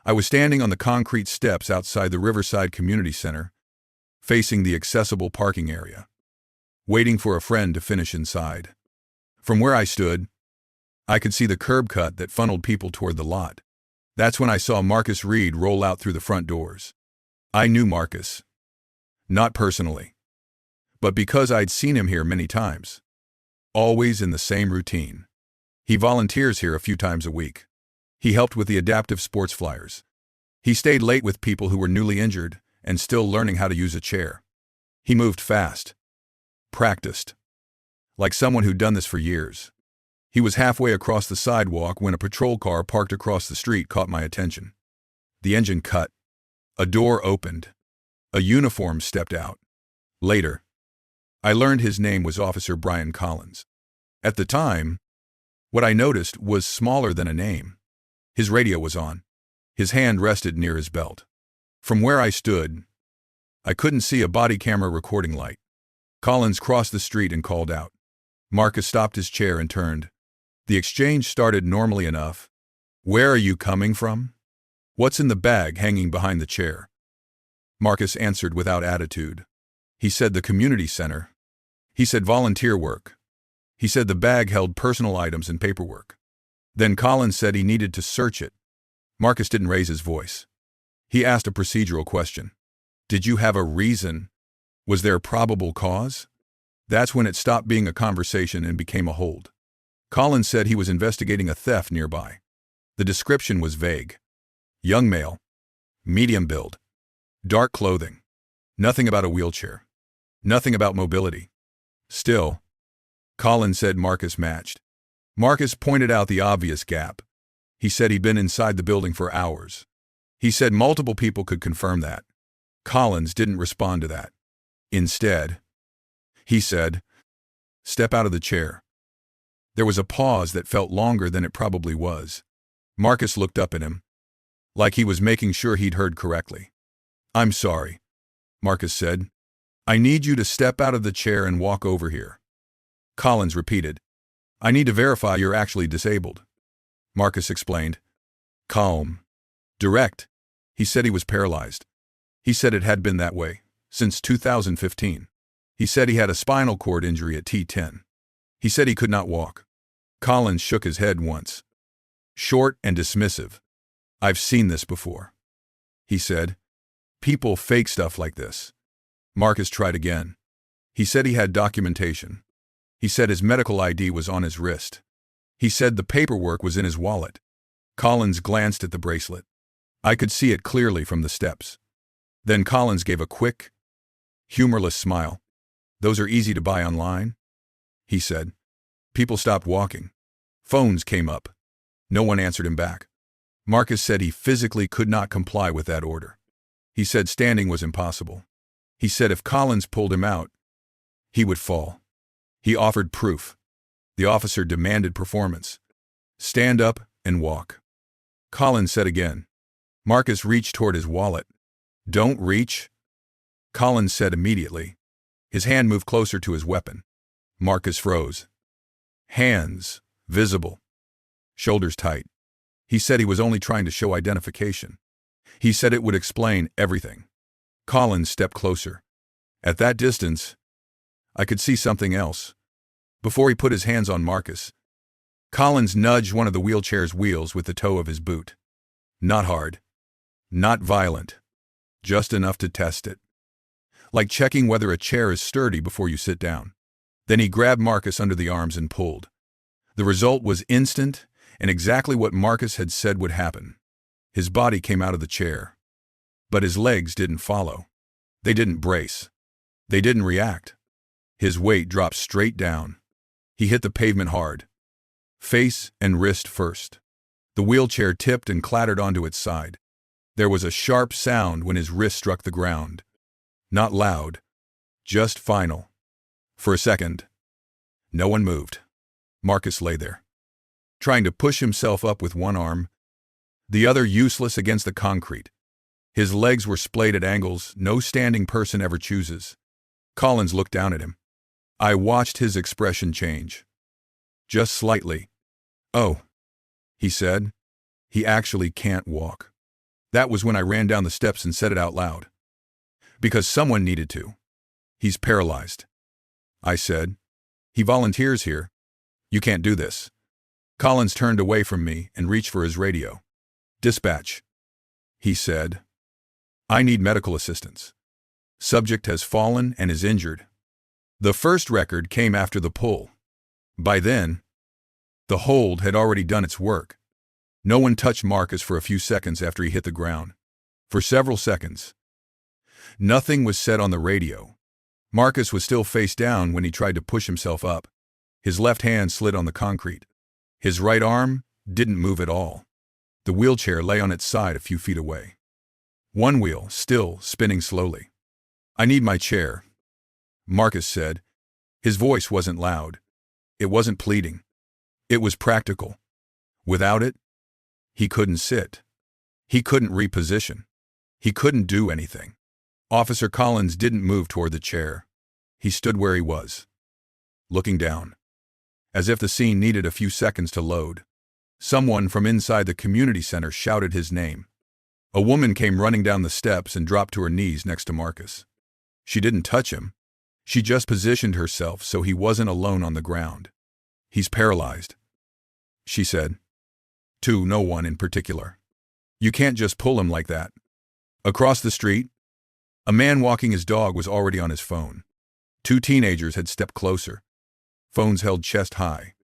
I was standing on the concrete steps outside the Riverside Community Center, facing the accessible parking area, waiting for a friend to finish inside. From where I stood, I could see the curb cut that funneled people toward the lot. That's when I saw Marcus Reed roll out through the front doors. I knew Marcus. Not personally, but because I'd seen him here many times. Always in the same routine. He volunteers here a few times a week. He helped with the adaptive sports flyers. He stayed late with people who were newly injured and still learning how to use a chair. He moved fast. Practiced. Like someone who'd done this for years. He was halfway across the sidewalk when a patrol car parked across the street caught my attention. The engine cut. A door opened. A uniform stepped out. Later, I learned his name was Officer Brian Collins. At the time, what I noticed was smaller than a name. His radio was on. His hand rested near his belt. From where I stood, I couldn't see a body camera recording light. Collins crossed the street and called out. Marcus stopped his chair and turned. The exchange started normally enough. Where are you coming from? What's in the bag hanging behind the chair? Marcus answered without attitude. He said the community center. He said volunteer work. He said the bag held personal items and paperwork. Then Collins said he needed to search it. Marcus didn't raise his voice. He asked a procedural question. Did you have a reason? Was there a probable cause? That's when it stopped being a conversation and became a hold. Collins said he was investigating a theft nearby. The description was vague. Young male. Medium build. Dark clothing. Nothing about a wheelchair. Nothing about mobility. Still, Collins said Marcus matched. Marcus pointed out the obvious gap. He said he'd been inside the building for hours. He said multiple people could confirm that. Collins didn't respond to that. Instead, he said, "Step out of the chair." There was a pause that felt longer than it probably was. Marcus looked up at him, like he was making sure he'd heard correctly. "I'm sorry," Marcus said. "I need you to step out of the chair and walk over here." Collins repeated, "I need to verify you're actually disabled." Marcus explained. Calm. Direct. He said he was paralyzed. He said it had been that way since 2015. He said he had a spinal cord injury at T10. He said he could not walk. Collins shook his head once. Short and dismissive. "I've seen this before," he said. "People fake stuff like this." Marcus tried again. He said he had documentation. He said his medical ID was on his wrist. He said the paperwork was in his wallet. Collins glanced at the bracelet. I could see it clearly from the steps. Then Collins gave a quick, humorless smile. "Those are easy to buy online," he said. People stopped walking. Phones came up. No one answered him back. Marcus said he physically could not comply with that order. He said standing was impossible. He said if Collins pulled him out, he would fall. He offered proof. The officer demanded performance. "Stand up and walk." Collins said again. Marcus reached toward his wallet. "Don't reach," Collins said immediately. His hand moved closer to his weapon. Marcus froze. Hands visible. Shoulders tight. He said he was only trying to show identification. He said it would explain everything. Collins stepped closer. At that distance, I could see something else. Before he put his hands on Marcus, Collins nudged one of the wheelchair's wheels with the toe of his boot. Not hard. Not violent. Just enough to test it. Like checking whether a chair is sturdy before you sit down. Then he grabbed Marcus under the arms and pulled. The result was instant and exactly what Marcus had said would happen. His body came out of the chair. But his legs didn't follow. They didn't brace. They didn't react. His weight dropped straight down. He hit the pavement hard. Face and wrist first. The wheelchair tipped and clattered onto its side. There was a sharp sound when his wrist struck the ground. Not loud. Just final. For a second, no one moved. Marcus lay there, trying to push himself up with one arm, the other useless against the concrete. His legs were splayed at angles no standing person ever chooses. Collins looked down at him. I watched his expression change. Just slightly. "Oh," he said, "he actually can't walk." That was when I ran down the steps and said it out loud. Because someone needed to. He's paralyzed. I said. He volunteers here. You can't do this. Collins turned away from me and reached for his radio. Dispatch. He said. I need medical assistance. Subject has fallen and is injured. The first record came after the pull. By then, the hold had already done its work. No one touched Marcus for a few seconds after he hit the ground. For several seconds. Nothing was said on the radio. Marcus was still face down when he tried to push himself up. His left hand slid on the concrete. His right arm didn't move at all. The wheelchair lay on its side a few feet away. One wheel still spinning slowly. I need my chair, Marcus said. His voice wasn't loud. It wasn't pleading. It was practical. Without it, he couldn't sit. He couldn't reposition. He couldn't do anything. Officer Collins didn't move toward the chair. He stood where he was, looking down, as if the scene needed a few seconds to load. Someone from inside the community center shouted his name. A woman came running down the steps and dropped to her knees next to Marcus. She didn't touch him. She just positioned herself so he wasn't alone on the ground. He's paralyzed, she said. To no one in particular. You can't just pull him like that. Across the street, a man walking his dog was already on his phone. Two teenagers had stepped closer, phones held chest high.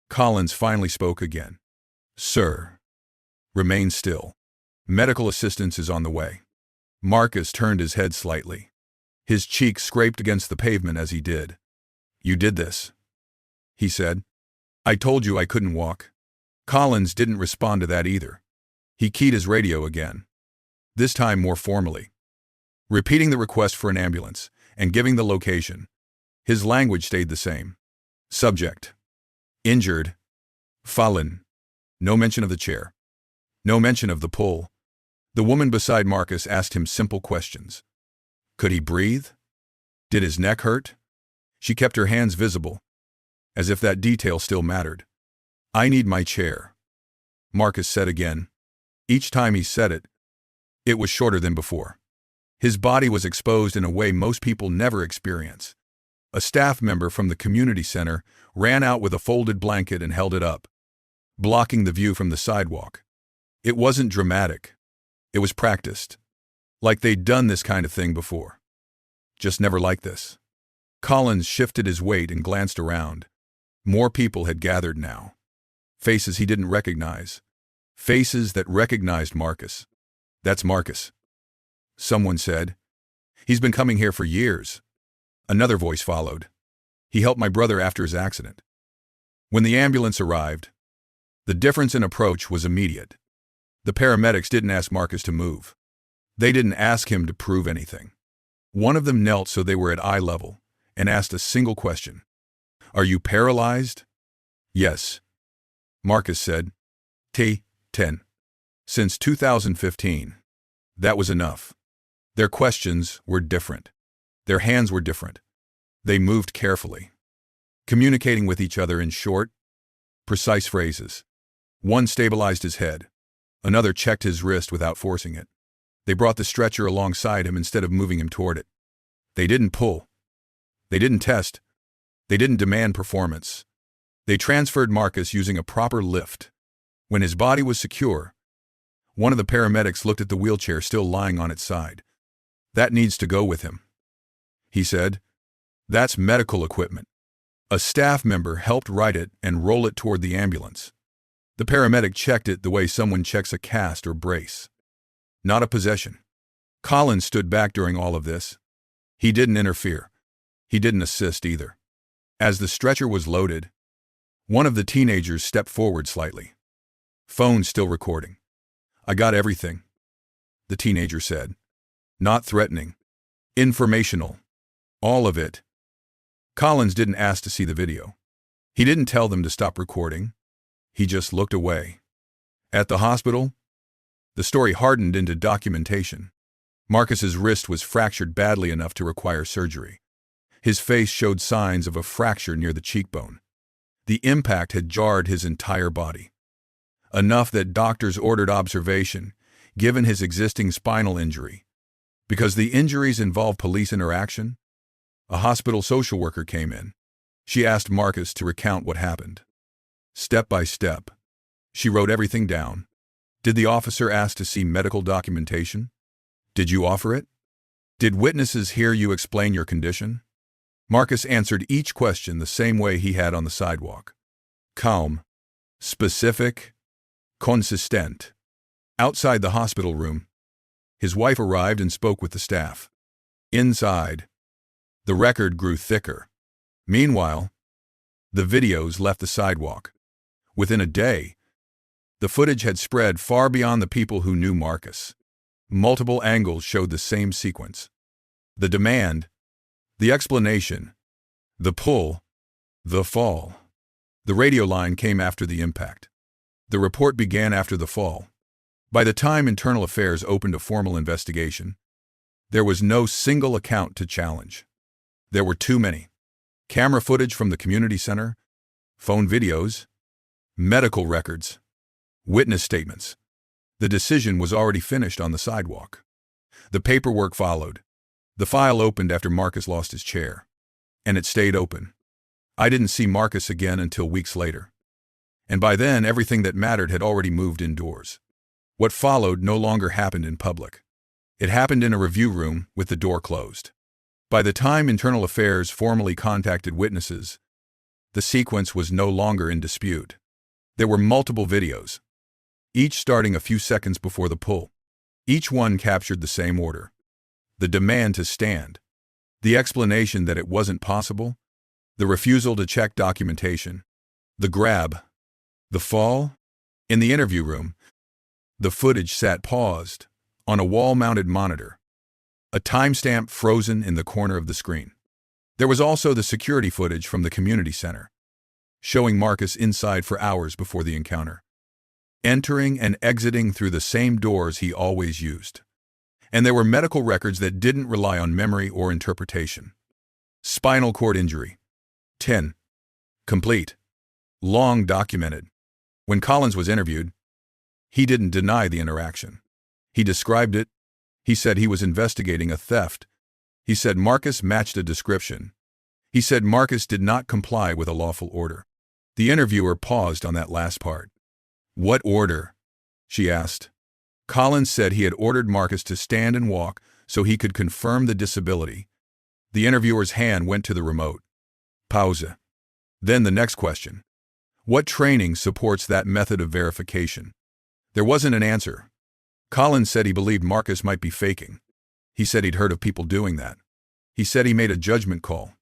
Collins finally spoke again. Sir, remain still. Medical assistance is on the way. Marcus turned his head slightly. His cheek scraped against the pavement as he did. You did this, he said. I told you I couldn't walk. Collins didn't respond to that either. He keyed his radio again, this time more formally, repeating the request for an ambulance and giving the location. His language stayed the same. Subject. Injured. Fallen. No mention of the chair. No mention of the pull. The woman beside Marcus asked him simple questions. Could he breathe? Did his neck hurt? She kept her hands visible, as if that detail still mattered. I need my chair, Marcus said again. Each time he said it, it was shorter than before. His body was exposed in a way most people never experience. A staff member from the community center ran out with a folded blanket and held it up, blocking the view from the sidewalk. It wasn't dramatic. It was practiced. Like they'd done this kind of thing before. Just never like this. Collins shifted his weight and glanced around. More people had gathered now. Faces he didn't recognize. Faces that recognized Marcus. That's Marcus, someone said. He's been coming here for years. Another voice followed. He helped my brother after his accident. When the ambulance arrived, the difference in approach was immediate. The paramedics didn't ask Marcus to move. They didn't ask him to prove anything. One of them knelt so they were at eye level and asked a single question. Are you paralyzed? Yes, Marcus said. T10. Since 2015. That was enough. Their questions were different. Their hands were different. They moved carefully, communicating with each other in short, precise phrases. One stabilized his head. Another checked his wrist without forcing it. They brought the stretcher alongside him instead of moving him toward it. They didn't pull. They didn't test. They didn't demand performance. They transferred Marcus using a proper lift. When his body was secure, one of the paramedics looked at the wheelchair still lying on its side. That needs to go with him, he said. That's medical equipment. A staff member helped right it and roll it toward the ambulance. The paramedic checked it the way someone checks a cast or brace. Not a possession. Collins stood back during all of this. He didn't interfere. He didn't assist either. As the stretcher was loaded, one of the teenagers stepped forward slightly. Phone still recording. I got everything, the teenager said. Not threatening. Informational. All of it. Collins didn't ask to see the video. He didn't tell them to stop recording. He just looked away. At the hospital, the story hardened into documentation. Marcus's wrist was fractured badly enough to require surgery. His face showed signs of a fracture near the cheekbone. The impact had jarred his entire body. Enough that doctors ordered observation, given his existing spinal injury. Because the injuries involve police interaction, a hospital social worker came in. She asked Marcus to recount what happened. Step by step. She wrote everything down. Did the officer ask to see medical documentation? Did you offer it? Did witnesses hear you explain your condition? Marcus answered each question the same way he had on the sidewalk. Calm, specific, consistent. Outside the hospital room, his wife arrived and spoke with the staff. Inside, the record grew thicker. Meanwhile, the videos left the sidewalk. Within a day, the footage had spread far beyond the people who knew Marcus. Multiple angles showed the same sequence. The demand, the explanation, the pull, the fall. The radio line came after the impact. The report began after the fall. By the time Internal Affairs opened a formal investigation, there was no single account to challenge. There were too many. Camera footage from the community center, phone videos, medical records, witness statements. The decision was already finished on the sidewalk. The paperwork followed. The file opened after Marcus lost his chair. And it stayed open. I didn't see Marcus again until weeks later. And by then, everything that mattered had already moved indoors. What followed no longer happened in public. It happened in a review room with the door closed. By the time Internal Affairs formally contacted witnesses, the sequence was no longer in dispute. There were multiple videos, each starting a few seconds before the pull. Each one captured the same order. The demand to stand, the explanation that it wasn't possible, the refusal to check documentation, the grab, the fall. In the interview room, the footage sat paused on a wall-mounted monitor, a timestamp frozen in the corner of the screen. There was also the security footage from the community center, showing Marcus inside for hours before the encounter, entering and exiting through the same doors he always used. And there were medical records that didn't rely on memory or interpretation. Spinal cord injury. 10. Complete. Long documented. When Collins was interviewed, he didn't deny the interaction. He described it. He said he was investigating a theft. He said Marcus matched a description. He said Marcus did not comply with a lawful order. The interviewer paused on that last part. What order? She asked. Collins said he had ordered Marcus to stand and walk so he could confirm the disability. The interviewer's hand went to the remote. Pause. Then the next question. What training supports that method of verification? There wasn't an answer. Collins said he believed Marcus might be faking. He said he'd heard of people doing that. He said he made a judgment call.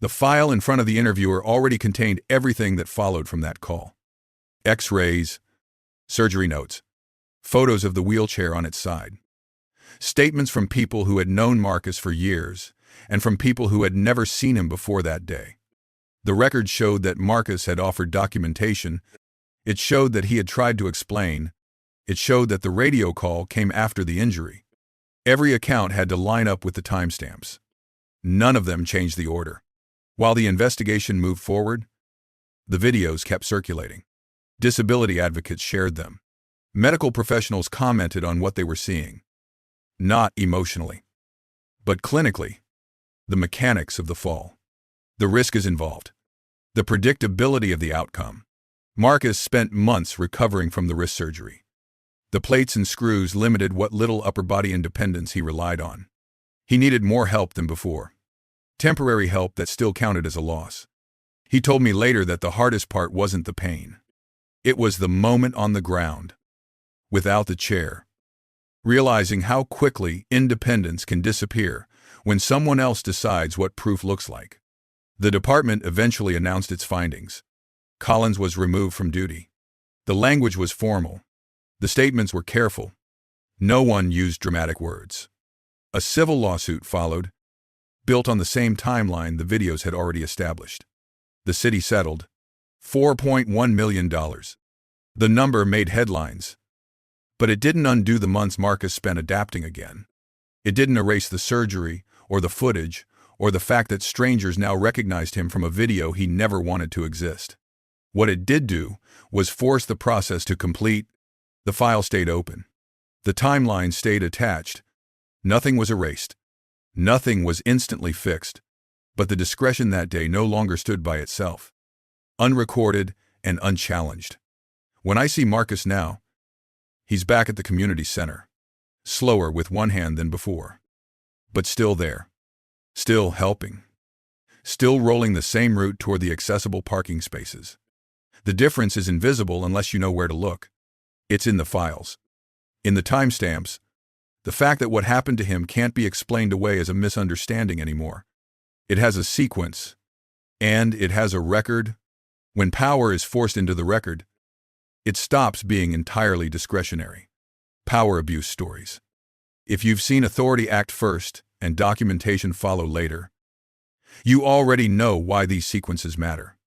The file in front of the interviewer already contained everything that followed from that call. X-rays, surgery notes, photos of the wheelchair on its side, statements from people who had known Marcus for years and from people who had never seen him before that day. The record showed that Marcus had offered documentation. It showed that he had tried to explain. It showed that the radio call came after the injury. Every account had to line up with the timestamps. None of them changed the order. While the investigation moved forward, the videos kept circulating. Disability advocates shared them. Medical professionals commented on what they were seeing. Not emotionally, but clinically. The mechanics of the fall. The risk is involved. The predictability of the outcome. Marcus spent months recovering from the wrist surgery. The plates and screws limited what little upper body independence he relied on. He needed more help than before. Temporary help that still counted as a loss. He told me later that the hardest part wasn't the pain. It was the moment on the ground, without the chair. Realizing how quickly independence can disappear when someone else decides what proof looks like. The department eventually announced its findings. Collins was removed from duty. The language was formal. The statements were careful. No one used dramatic words. A civil lawsuit followed, built on the same timeline the videos had already established. The city settled. $4.1 million. The number made headlines. But it didn't undo the months Marcus spent adapting again. It didn't erase the surgery, or the footage, or the fact that strangers now recognized him from a video he never wanted to exist. What it did do was force the process to complete. The file stayed open. The timeline stayed attached. Nothing was erased. Nothing was instantly fixed. But the discretion that day no longer stood by itself, unrecorded and unchallenged. When I see Marcus now, he's back at the community center, slower with one hand than before, but still there, still helping, still rolling the same route toward the accessible parking spaces. The difference is invisible unless you know where to look. It's in the files, in the timestamps, the fact that what happened to him can't be explained away as a misunderstanding anymore. It has a sequence, and it has a record. When power is forced into the record, it stops being entirely discretionary. Power abuse stories. If you've seen authority act first and documentation follow later, you already know why these sequences matter.